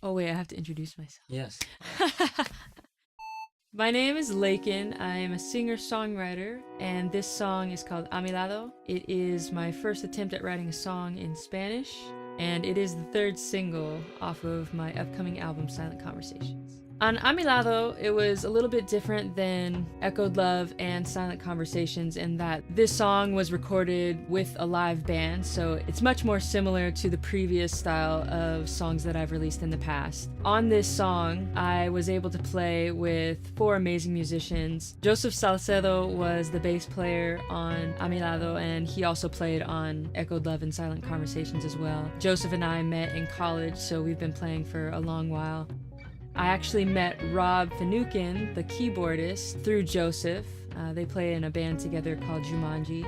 Oh wait, I have to introduce myself. Yes. My name is Lakin. I am a singer-songwriter, and this song is called Mi Lado. It is my first attempt at writing a song in Spanish, and it is the third single off of my upcoming album, Silent Conversations. On Mi Lado, it was a little bit different than Echoed Love and Silent Conversations in that this song was recorded with a live band, so it's much more similar to the previous style of songs that I've released in the past. On this song, I was able to play with 4 amazing musicians. Joseph Salcedo was the bass player on Mi Lado, and he also played on Echoed Love and Silent Conversations as well. Joseph and I met in college, so we've been playing for a long while. I actually met Rob Finucane, the keyboardist, through Joseph. They play in a band together called Jumanji.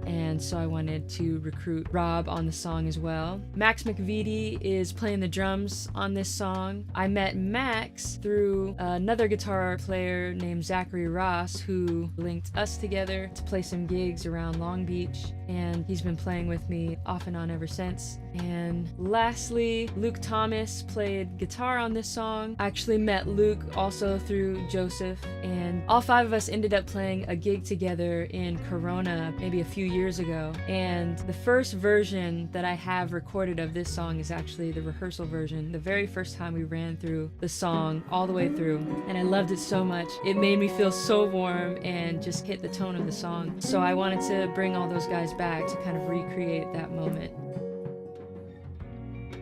And so I wanted to recruit Rob on the song as well. Max McVitie is playing the drums on this song. I met Max through another guitar player named Zachary Ross, who linked us together to play some gigs around Long Beach, and he's been playing with me off and on ever since. And lastly, Luke Thomas played guitar on this song. I actually met Luke also through Joseph, and all 5 of us ended up playing a gig together in Corona maybe a few years ago. And the first version that I have recorded of this song is actually the rehearsal version, the very first time we ran through the song all the way through. And I loved it so much. It made me feel so warm and just hit the tone of the song. So I wanted to bring all those guys back to kind of recreate that moment.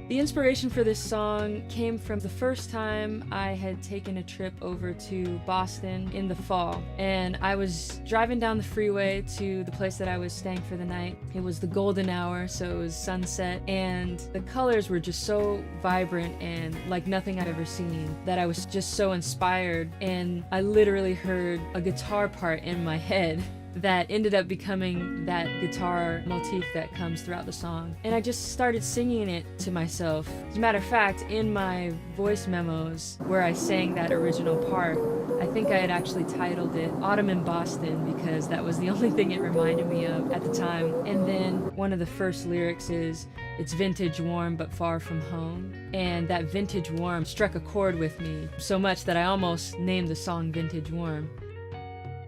The inspiration for this song came from the first time I had taken a trip over to Boston in the fall, and I was driving down the freeway to the place that I was staying for the night. It was the golden hour, so it was sunset, and the colors were just so vibrant and like nothing I'd ever seen that I was just so inspired, and I literally heard a guitar part in my head that ended up becoming that guitar motif that comes throughout the song. And I just started singing it to myself. As a matter of fact, in my voice memos where I sang that original part, I think I had actually titled it Autumn in Boston because that was the only thing it reminded me of at the time. And then one of the first lyrics is, "It's vintage warm but far from home." And that vintage warm struck a chord with me so much that I almost named the song Vintage Warm.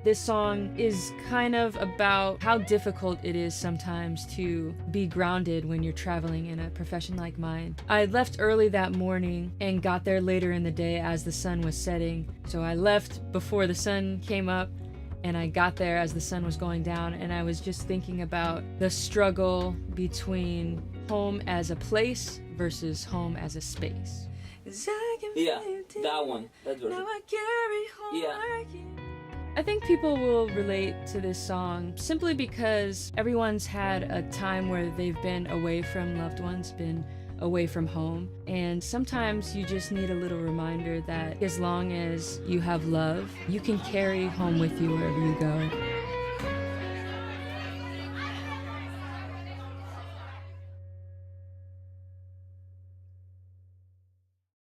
This song is kind of about how difficult it is sometimes to be grounded when you're traveling in a profession like mine. I left early that morning and got there later in the day as the sun was setting. So I left before the sun came up and I got there as the sun was going down, and I was just thinking about the struggle between home as a place versus home as a space. Yeah, that one. That version. Yeah. I think people will relate to this song simply because everyone's had a time where they've been away from loved ones, been away from home, and sometimes you just need a little reminder that as long as you have love, you can carry home with you wherever you go.